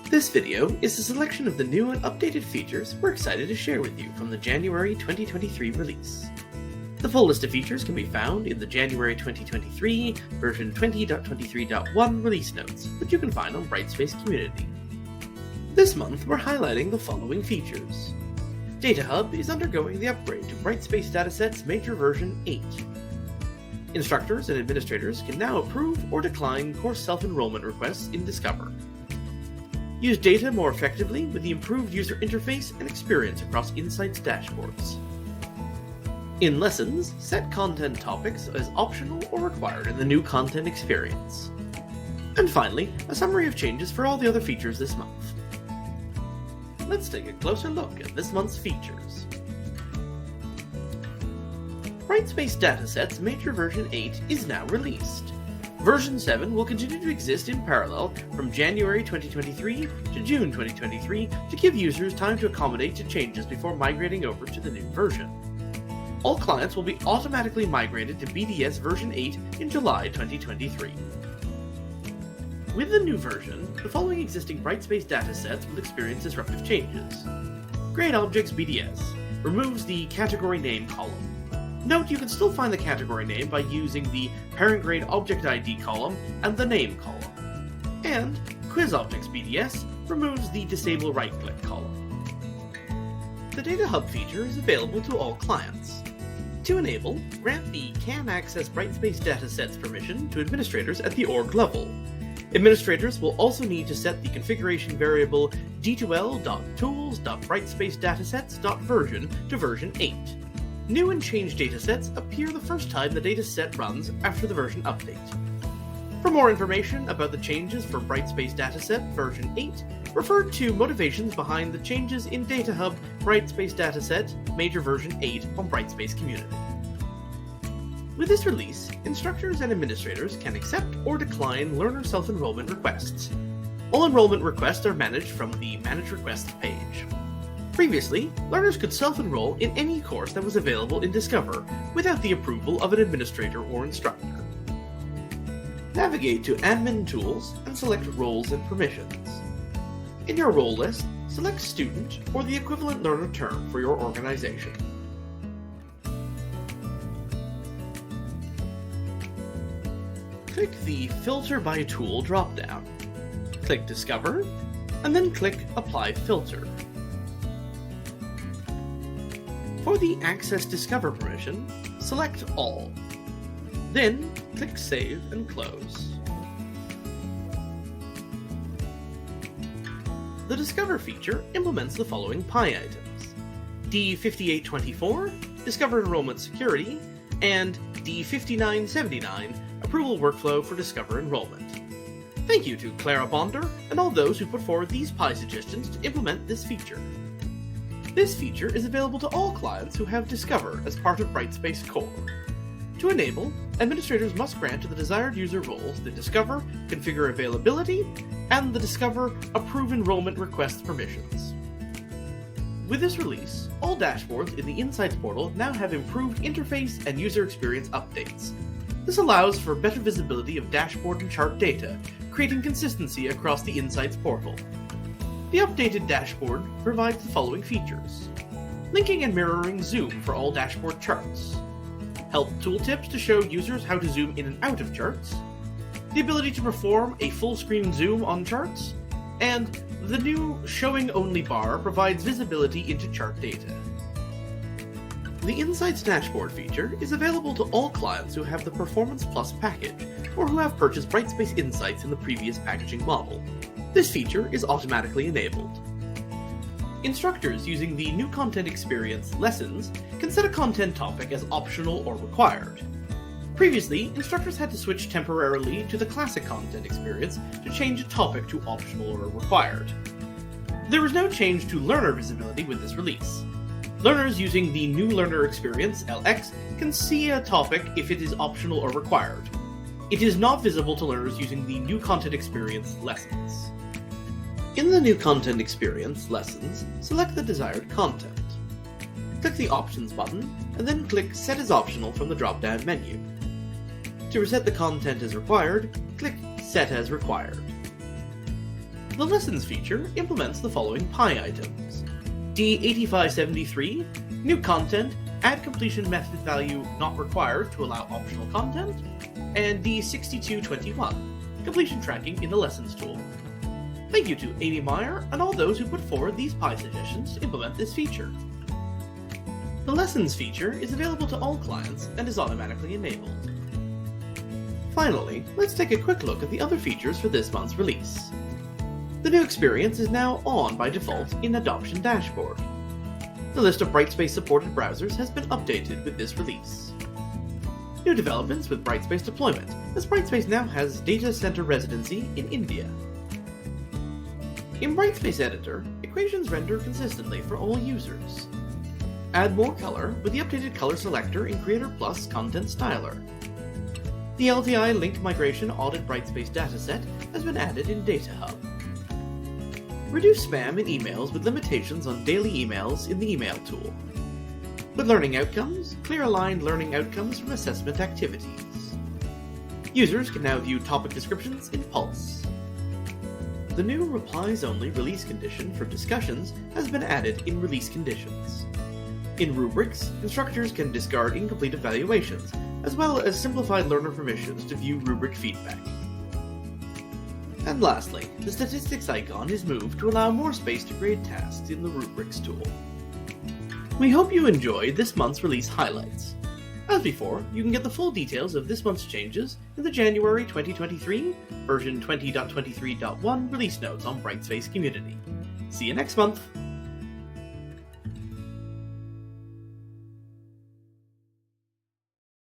This video is a selection of the new and updated features we're excited to share with you from the January 2023 release. The full list of features can be found in the January 2023 version 20.23.1 release notes, which you can find on Brightspace Community. This month we're highlighting the following features. Data Hub is undergoing the upgrade to Brightspace Datasets Major version 8. Instructors and administrators can now approve or decline course self-enrollment requests in Discover. Use data more effectively with the improved user interface and experience across Insights dashboards. In Lessons, set content topics as optional or required in the new content experience. And finally, a summary of changes for all the other features this month. Let's take a closer look at this month's features. Brightspace Datasets Major version 8 is now released. Version 7 will continue to exist in parallel from January 2023 to June 2023 to give users time to accommodate to changes before migrating over to the new version. All clients will be automatically migrated to BDS version 8 in July 2023. With the new version, the following existing Brightspace datasets will experience disruptive changes. Grade Objects BDS removes the category name column. Note you can still find the category name by using the Parent Grade Object ID column and the Name column. And Quiz Objects BDS removes the Disable Right-Click column. The Data Hub feature is available to all clients. To enable, grant the Can Access Brightspace Datasets permission to administrators at the org level. Administrators will also need to set the configuration variable d2l.tools.brightspacedatasets.version to version 8. New and changed datasets appear the first time the dataset runs after the version update. For more information about the changes for Brightspace Dataset version 8, refer to motivations behind the changes in Data Hub Brightspace Dataset Major version 8 on Brightspace Community. With this release, instructors and administrators can accept or decline learner self-enrollment requests. All enrollment requests are managed from the Manage Requests page. Previously, learners could self-enroll in any course that was available in Discover without the approval of an administrator or instructor. Navigate to Admin Tools and select Roles and Permissions. In your role list, select Student or the equivalent learner term for your organization. Click the Filter by Tool drop-down. Click Discover, and then click Apply Filter. For the Access Discover permission, select All. Then, click Save and Close. The Discover feature implements the following PI items: D5824, Discover Enrollment Security, and D5979, Approval Workflow for Discover Enrollment. Thank you to Clara Bonder and all those who put forward these PI suggestions to implement this feature. This feature is available to all clients who have Discover as part of Brightspace Core. To enable, administrators must grant to the desired user roles the Discover Configure Availability and the Discover Approve Enrollment Request permissions. With this release, all dashboards in the Insights portal now have improved interface and user experience updates. This allows for better visibility of dashboard and chart data, creating consistency across the Insights portal. The updated dashboard provides the following features: linking and mirroring Zoom for all dashboard charts, help tooltips to show users how to zoom in and out of charts, the ability to perform a full-screen zoom on charts, and the new Showing Only bar provides visibility into chart data. The Insights dashboard feature is available to all clients who have the Performance Plus package, or who have purchased Brightspace Insights in the previous packaging model. This feature is automatically enabled. Instructors using the new content experience Lessons can set a content topic as optional or required. Previously, instructors had to switch temporarily to the classic content experience to change a topic to optional or required. There is no change to learner visibility with this release. Learners using the new learner experience LX can see a topic if it is optional or required. It is not visible to learners using the new content experience Lessons. In the new content experience Lessons, select the desired content. Click the Options button, and then click Set as Optional from the drop-down menu. To reset the content as required, click Set as Required. The Lessons feature implements the following Pi items. D8573, new content, add completion method value not required to allow optional content, and D6221, completion tracking in the Lessons tool. Thank you to Amy Meyer and all those who put forward these Pi suggestions to implement this feature. The Lessons feature is available to all clients and is automatically enabled. Finally, let's take a quick look at the other features for this month's release. The new experience is now on by default in Adoption Dashboard. The list of Brightspace supported browsers has been updated with this release. New developments with Brightspace deployment, as Brightspace now has data center residency in India. In Brightspace Editor, equations render consistently for all users. Add more color with the updated color selector in Creator Plus Content Styler. The LTI link migration audit Brightspace dataset has been added in Data Hub. Reduce spam in emails with limitations on daily emails in the Email tool. With learning outcomes, clear aligned learning outcomes from assessment activities. Users can now view topic descriptions in Pulse. The new replies-only release condition for discussions has been added in Release Conditions. In rubrics, instructors can discard incomplete evaluations, as well as simplified learner permissions to view rubric feedback. And lastly, the statistics icon is moved to allow more space to grade tasks in the rubrics tool. We hope you enjoyed this month's release highlights. As before, you can get the full details of this month's changes in the January 2023 version 20.23.1 release notes on Brightspace Community. See you next month!